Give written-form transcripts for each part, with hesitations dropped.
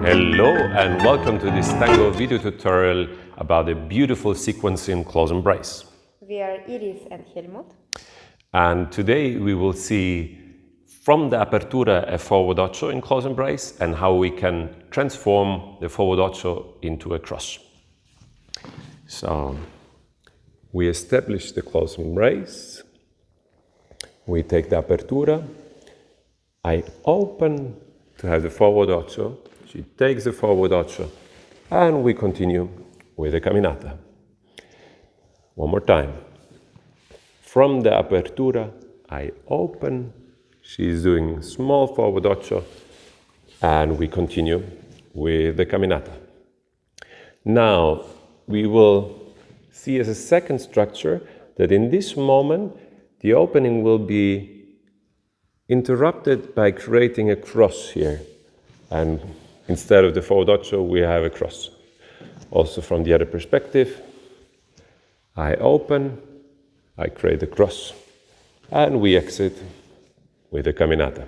Hello and welcome to this Tango video tutorial about a beautiful sequence in close embrace. We are Iris and Helmut. And today we will see from the Apertura a forward Ocho in close embrace and how we can transform the forward Ocho into a cross. So we establish the close embrace. We take the Apertura. I open to have the forward Ocho. She takes the forward Ocho, and we continue with the Caminata. One more time. From the Apertura, I open, she's doing small forward Ocho, and we continue with the Caminata. Now, we will see as a second structure that in this moment, the opening will be interrupted by creating a cross here. And instead of the forward Ocho, we have a cross. Also from the other perspective, I open, I create a cross, and we exit with the Caminata.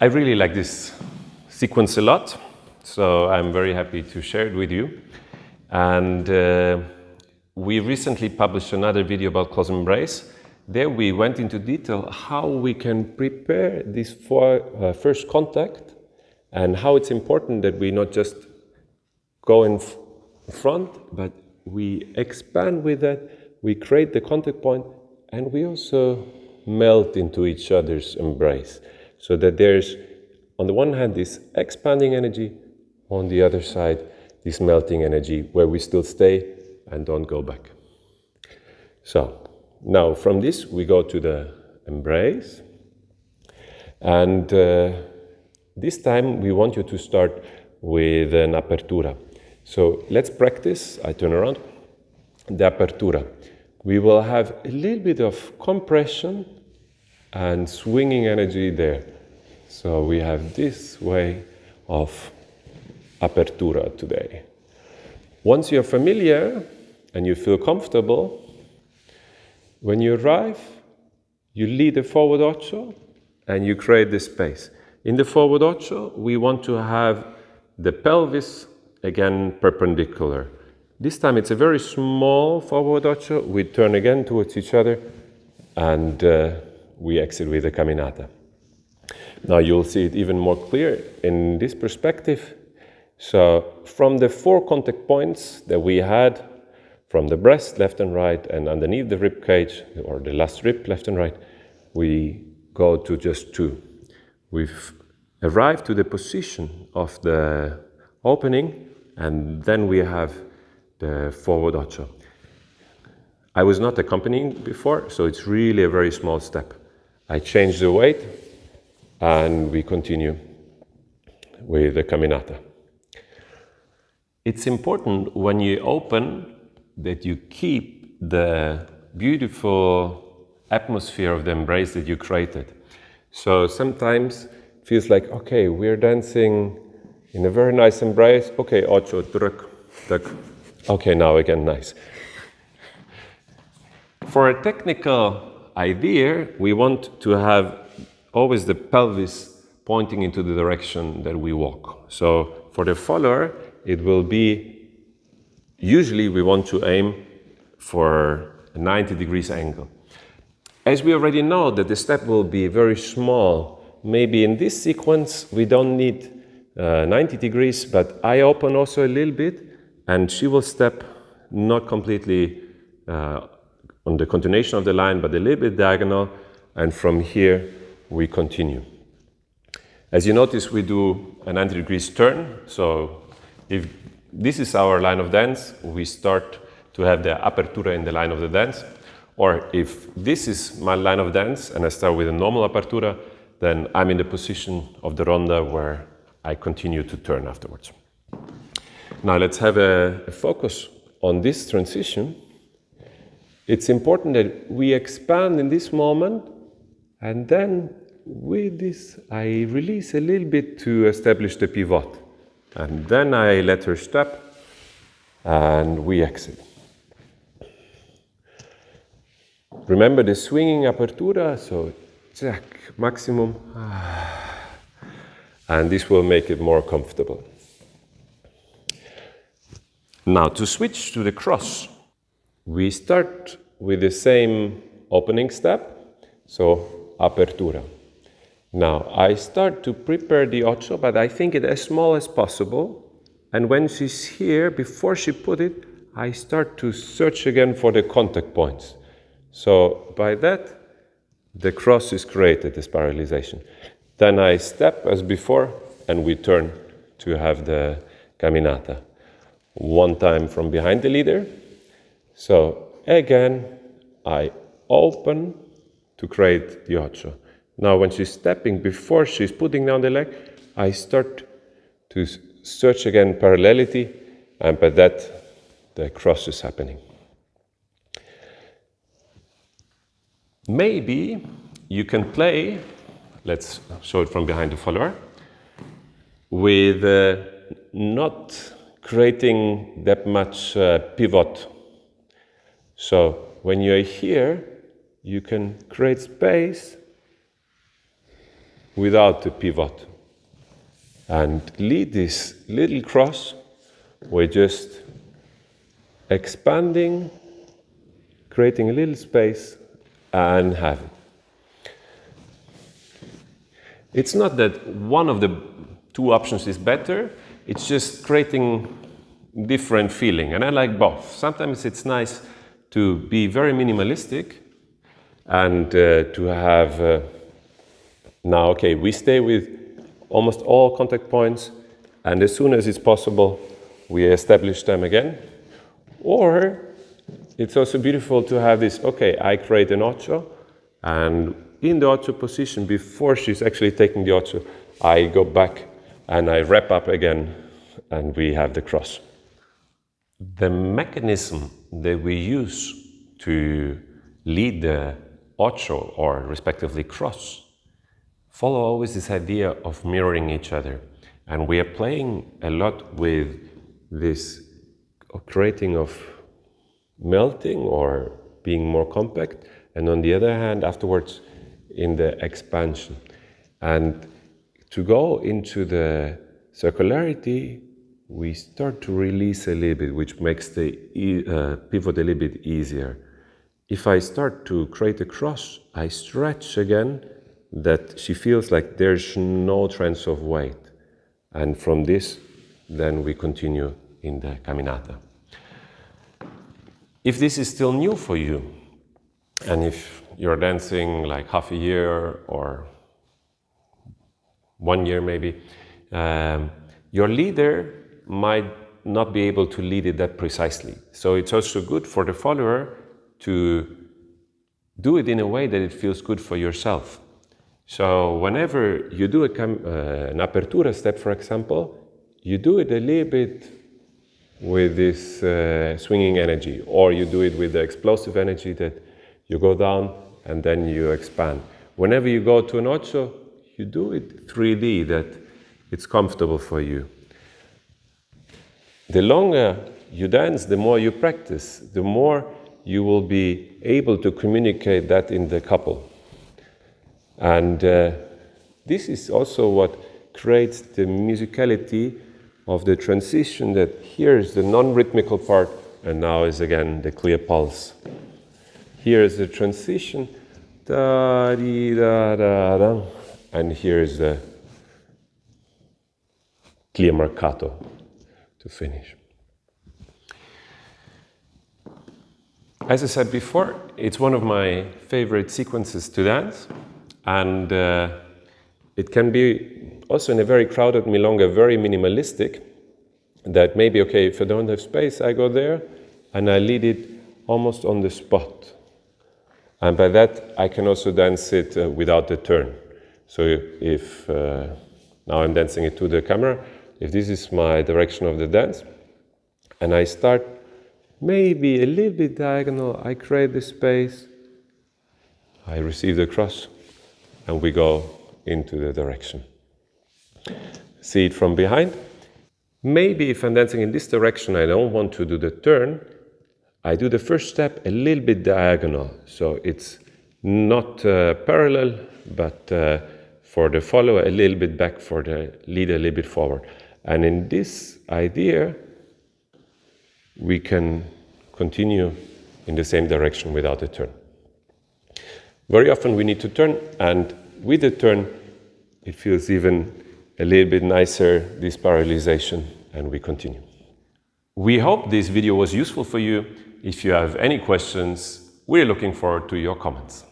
I really like this sequence a lot, so I'm very happy to share it with you. And we recently published another video about close embrace. There we went into detail how we can prepare this for first contact and how it's important that we not just go in front, but we expand with that, we create the contact point, and we also melt into each other's embrace. So that there's, on the one hand, this expanding energy, on the other side, this melting energy, where we still stay and don't go back. So, now, from this, we go to the embrace. And this time, we want you to start with an Apertura. So, let's practice. I turn around. The Apertura. We will have a little bit of compression and swinging energy there. So, we have this way of Apertura today. Once you're familiar and you feel comfortable, when you arrive, you lead the forward Ocho and you create the space. In the forward Ocho, we want to have the pelvis again perpendicular. This time it's a very small forward Ocho. We turn again towards each other and we exit with the Caminata. Now you'll see it even more clear in this perspective. So from the 4 contact points that we had, from the breast, left and right, and underneath the rib cage, or the last rib, left and right, we go to just 2. We've arrived to the position of the opening, and then we have the forward Ocho. I was not accompanying before, so it's really a very small step. I change the weight, and we continue with the Caminata. It's important when you open that you keep the beautiful atmosphere of the embrace that you created. So sometimes it feels like, okay, we're dancing in a very nice embrace. Okay, Ocho, druk, druk. Okay, now again, nice. For a technical idea, we want to have always the pelvis pointing into the direction that we walk. So for the follower, it will be usually we want to aim for a 90 degrees angle. As we already know that the step will be very small, maybe in this sequence we don't need 90 degrees, but I open also a little bit and she will step not completely on the continuation of the line, but a little bit diagonal, and from here we continue. As you notice, we do a 90 degrees turn, so if this is our line of dance, we start to have the Apertura in the line of the dance. Or if this is my line of dance and I start with a normal Apertura, then I'm in the position of the Ronda where I continue to turn afterwards. Now let's have a focus on this transition. It's important that we expand in this moment, and then with this I release a little bit to establish the pivot. And then I let her step, and we exit. Remember the swinging Apertura, so jack, maximum. and this will make it more comfortable. Now, to switch to the cross, we start with the same opening step, so Apertura. Now, I start to prepare the Ocho, but I think it as small as possible. And when she's here, before she put it, I start to search again for the contact points. So by that, the cross is created, this parallelization. Then I step as before, and we turn to have the Caminata. One time from behind the leader. So again, I open to create the Ocho. Now when she's stepping, before she's putting down the leg, I start to search again parallelity, and by that, the cross is happening. Maybe you can play, let's show it from behind the follower, with not creating that much pivot. So when you're here, you can create space without the pivot and lead this little cross. We're just expanding, creating a little space, and have it. It's not that one of the two options is better, it's just creating different feeling, and I like both. Sometimes it's nice to be very minimalistic and to have now, okay, we stay with almost all contact points, and as soon as it's possible, we establish them again. Or it's also beautiful to have this, okay, I create an Ocho, and in the Ocho position, before she's actually taking the Ocho, I go back and I wrap up again, and we have the cross. The mechanism that we use to lead the Ocho, or respectively cross, follow always this idea of mirroring each other. And we are playing a lot with this creating of melting or being more compact, and on the other hand, afterwards, in the expansion. And to go into the circularity, we start to release a little bit, which makes the pivot a little bit easier. If I start to create a cross, I stretch again, that she feels like there's no transfer of weight. And from this, then we continue in the Caminata. If this is still new for you, and if you're dancing like half a year or 1 year maybe, your leader might not be able to lead it that precisely. So it's also good for the follower to do it in a way that it feels good for yourself. So whenever you do an Apertura step, for example, you do it a little bit with this swinging energy, or you do it with the explosive energy that you go down and then you expand. Whenever you go to an Ocho, you do it 3D, that it's comfortable for you. The longer you dance, the more you practice, the more you will be able to communicate that in the couple. And this is also what creates the musicality of the transition, that here is the non-rhythmical part, and now is again the clear pulse. Here is the transition, da-dee-da-da-da, and here is the clear marcato to finish. As I said before, it's one of my favorite sequences to dance, and it can be also in a very crowded milonga, very minimalistic, that maybe, okay, if I don't have space, I go there and I lead it almost on the spot. And by that, I can also dance it without the turn. So if now I'm dancing it to the camera, if this is my direction of the dance, and I start maybe a little bit diagonal, I create the space, I receive the cross, and we go into the direction. See it from behind. Maybe if I'm dancing in this direction, I don't want to do the turn, I do the first step a little bit diagonal. So it's not parallel, but for the follow, a little bit back for the lead, a little bit forward. And in this idea, we can continue in the same direction without a turn. Very often we need to turn, and with the turn, it feels even a little bit nicer, this parallelization, and we continue. We hope this video was useful for you. If you have any questions, we're looking forward to your comments.